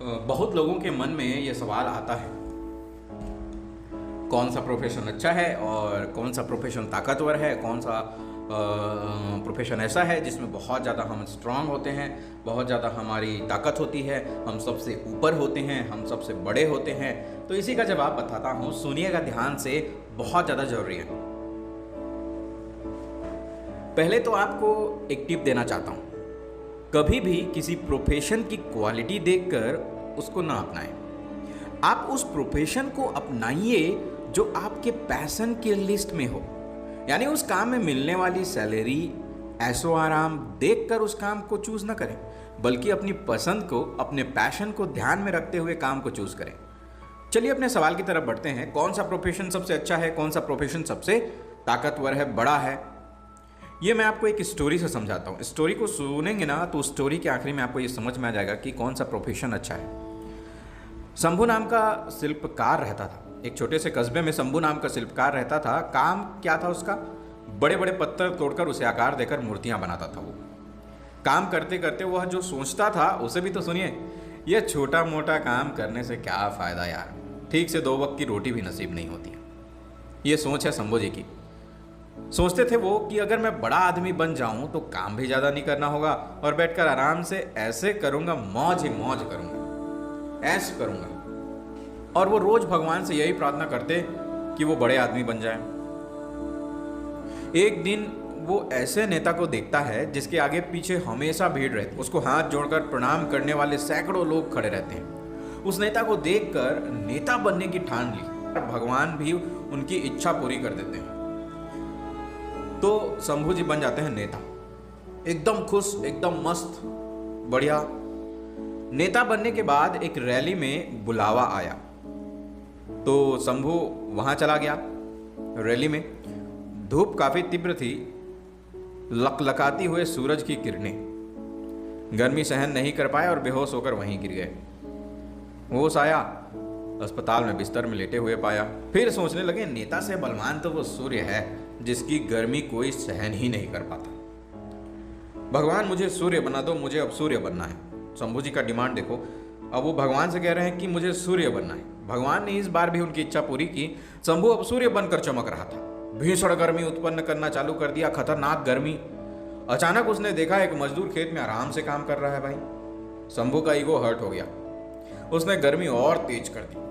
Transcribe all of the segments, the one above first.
बहुत लोगों के मन में ये सवाल आता है, कौन सा प्रोफेशन अच्छा है और कौन सा प्रोफेशन ताकतवर है, कौन सा प्रोफेशन ऐसा है जिसमें बहुत ज़्यादा हम स्ट्रांग होते हैं, बहुत ज़्यादा हमारी ताकत होती है, हम सबसे ऊपर होते हैं, हम सबसे बड़े होते हैं। तो इसी का जवाब बताता हूँ, सुनिएगा ध्यान से, बहुत ज़्यादा ज़रूरी है। पहले तो आपको एक टिप देना चाहता हूँ, कभी भी किसी प्रोफेशन की क्वालिटी देखकर उसको ना अपनाएं। आप उस प्रोफेशन को अपनाइए जो आपके पैशन के लिस्ट में हो, यानी उस काम में मिलने वाली सैलरी, ऐशो आराम देखकर उस काम को चूज ना करें, बल्कि अपनी पसंद को, अपने पैशन को ध्यान में रखते हुए काम को चूज करें। चलिए अपने सवाल की तरफ बढ़ते हैं। कौन सा प्रोफेशन सबसे अच्छा है, कौन सा प्रोफेशन सबसे ताकतवर है, बड़ा है, ये मैं आपको एक स्टोरी से समझाता हूँ। स्टोरी को सुनेंगे ना तो स्टोरी के आखिरी में आपको ये समझ में आ जाएगा कि कौन सा प्रोफेशन अच्छा है। शंभू नाम का शिल्पकार रहता था। एक छोटे से कस्बे में शंभू नाम का शिल्पकार रहता था। काम क्या था उसका? बड़े बड़े पत्थर तोड़कर उसे आकार देकर मूर्तियां बनाता था। वो काम करते करते वह जो सोचता था उसे भी तो सुनिए। यह छोटा मोटा काम करने से क्या फ़ायदा यार, ठीक से 2 वक्त की रोटी भी नसीब नहीं होती है। ये सोच है शंभू जी की। सोचते थे वो कि अगर मैं बड़ा आदमी बन जाऊं तो काम भी ज़्यादा नहीं करना होगा और बैठकर आराम से ऐसे करूंगा, मौज ही मौज करूंगा, ऐश करूंगा। और वो रोज भगवान से यही प्रार्थना करते कि वो बड़े आदमी बन जाए। एक दिन वो ऐसे नेता को देखता है जिसके आगे पीछे हमेशा भीड़ रहती है। उसको हाथ जोड़कर प्रणाम करने वाले सैकड़ों लोग खड़े रहते हैं। उस नेता को देखकर नेता बनने की ठान ली। भगवान भी उनकी इच्छा पूरी कर देते हैं। तो शंभू जी बन जाते हैं नेता। एकदम खुश, एकदम मस्त, बढ़िया। नेता बनने के बाद एक रैली में बुलावा आया तो शंभू वहां चला गया। रैली में धूप काफी तीव्र थी, लकलकाती हुए सूरज की किरणें। गर्मी सहन नहीं कर पाए और बेहोश होकर वहीं गिर गए। होश आया, अस्पताल में बिस्तर में लेटे हुए पाया। फिर सोचने लगे, नेता से बलवान तो वो सूर्य है जिसकी गर्मी कोई सहन ही नहीं कर पाता। भगवान मुझे सूर्य बना दो, मुझे अब सूर्य बनना है। शंभू जी का डिमांड देखो। अब वो भगवान से कह रहे हैं कि मुझे सूर्य बनना है। भगवान ने इस बार भी उनकी इच्छा पूरी की। शंभू अब सूर्य बनकर चमक रहा था। भीषण गर्मी उत्पन्न करना चालू कर दिया, खतरनाक गर्मी। अचानक उसने देखा एक मजदूर खेत में आराम से काम कर रहा है। भाई, शंभू का ईगो हर्ट हो गया। उसने गर्मी और तेज कर दी,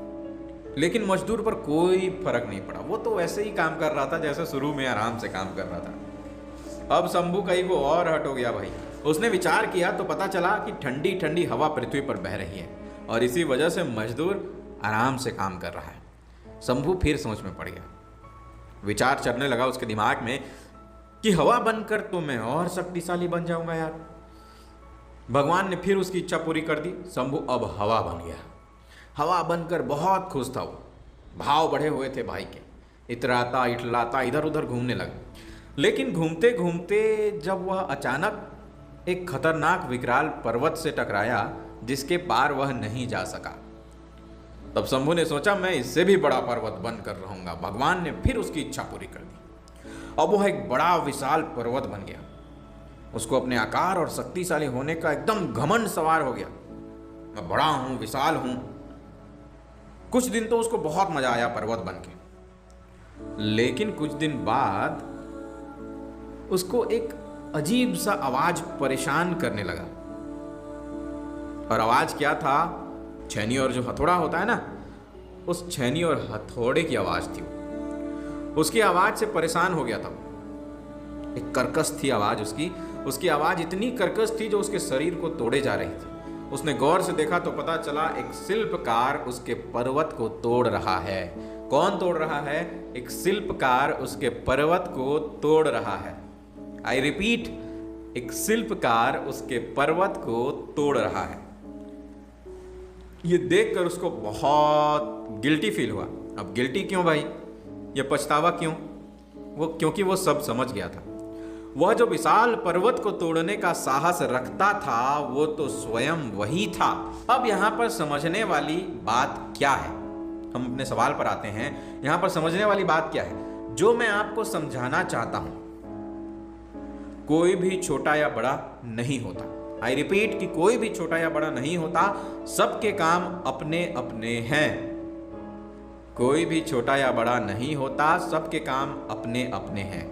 लेकिन मजदूर पर कोई फर्क नहीं पड़ा। वो तो वैसे ही काम कर रहा था जैसे शुरू में आराम से काम कर रहा था। अब शंभू का ईगो और हर्ट हो गया। भाई, उसने विचार किया तो पता चला कि ठंडी ठंडी हवा पृथ्वी पर बह रही है और इसी वजह से मजदूर आराम से काम कर रहा है। शंभू फिर सोच में पड़ गया। विचार चलने लगा उसके दिमाग में कि हवा बनकर तो मैं और शक्तिशाली बन जाऊंगा यार। भगवान ने फिर उसकी इच्छा पूरी कर दी। शंभू अब हवा बन गया। हवा बनकर बहुत खुश था वो। भाव बढ़े हुए थे भाई के। इतराता इटलाता इधर उधर घूमने लगा। लेकिन घूमते घूमते जब वह अचानक एक खतरनाक विकराल पर्वत से टकराया जिसके पार वह नहीं जा सका, तब शंभू ने सोचा मैं इससे भी बड़ा पर्वत बनकर रहूंगा। भगवान ने फिर उसकी इच्छा पूरी कर दी। अब वह एक बड़ा विशाल पर्वत बन गया। उसको अपने आकार और शक्तिशाली होने का एकदम घमंड सवार हो गया। मैं बड़ा हूं, विशाल हूं। कुछ दिन तो उसको बहुत मजा आया पर्वत बन के। लेकिन कुछ दिन बाद उसको एक अजीब सा आवाज परेशान करने लगा। और आवाज क्या था? छेनी और जो हथौड़ा होता है ना, उस छेनी और हथौड़े की आवाज थी। उसकी आवाज से परेशान हो गया था। एक कर्कश थी आवाज उसकी आवाज इतनी कर्कश थी जो उसके शरीर को तोड़े जा रही थी। उसने गौर से देखा तो पता चला एक शिल्पकार उसके पर्वत को तोड़ रहा है। कौन तोड़ रहा है? एक शिल्पकार उसके पर्वत को तोड़ रहा है। आई रिपीट, एक शिल्पकार उसके पर्वत को तोड़ रहा है। ये देखकर उसको बहुत गिल्टी फील हुआ। अब गिल्टी क्यों भाई? ये पछतावा क्यों? क्योंकि वो सब समझ गया था। वह जो विशाल पर्वत को तोड़ने का साहस रखता था वो तो स्वयं वही था। अब यहां पर समझने वाली बात क्या है? हम अपने सवाल पर आते हैं। यहां पर समझने वाली बात क्या है? जो मैं आपको समझाना चाहता हूं, कोई भी छोटा या बड़ा नहीं होता। आई रिपीट कि कोई भी छोटा या बड़ा नहीं होता, सबके काम अपने अपने हैं। कोई भी छोटा या बड़ा नहीं होता, सबके काम अपने अपने हैं।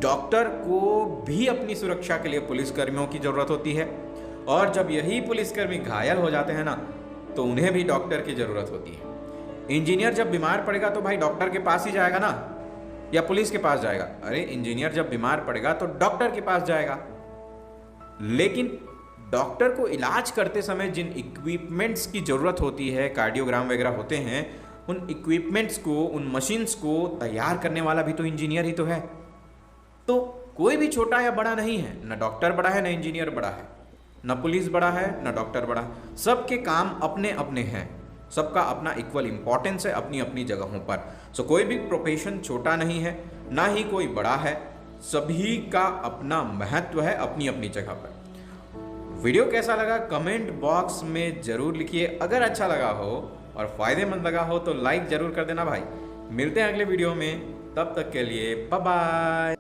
डॉक्टर को भी अपनी सुरक्षा के लिए पुलिसकर्मियों की जरूरत होती है, और जब यही पुलिसकर्मी घायल हो जाते हैं ना, तो उन्हें भी डॉक्टर की जरूरत होती है। इंजीनियर जब बीमार पड़ेगा तो भाई डॉक्टर के पास ही जाएगा ना, या पुलिस के पास जाएगा? अरे इंजीनियर जब बीमार पड़ेगा तो डॉक्टर के पास जाएगा। लेकिन डॉक्टर को इलाज करते समय जिन इक्विपमेंट्स की जरूरत होती है, कार्डियोग्राम वगैरह होते हैं, उन इक्विपमेंट्स को, उन मशीन्स को तैयार करने वाला भी तो इंजीनियर ही तो है। तो कोई भी छोटा या बड़ा नहीं है, ना डॉक्टर बड़ा है, ना इंजीनियर बड़ा है, ना पुलिस बड़ा है, ना डॉक्टर बड़ा है। सबके काम अपने अपने हैं, सबका अपना इक्वल इंपॉर्टेंस है अपनी अपनी जगहों पर। सो कोई भी प्रोफेशन छोटा नहीं है, ना ही कोई बड़ा है, सभी का अपना महत्व है अपनी अपनी जगह पर। वीडियो कैसा लगा कमेंट बॉक्स में जरूर लिखिए। अगर अच्छा लगा हो और फायदेमंद लगा हो तो लाइक जरूर कर देना भाई। मिलते हैं अगले वीडियो में, तब तक के लिए बाय बाय।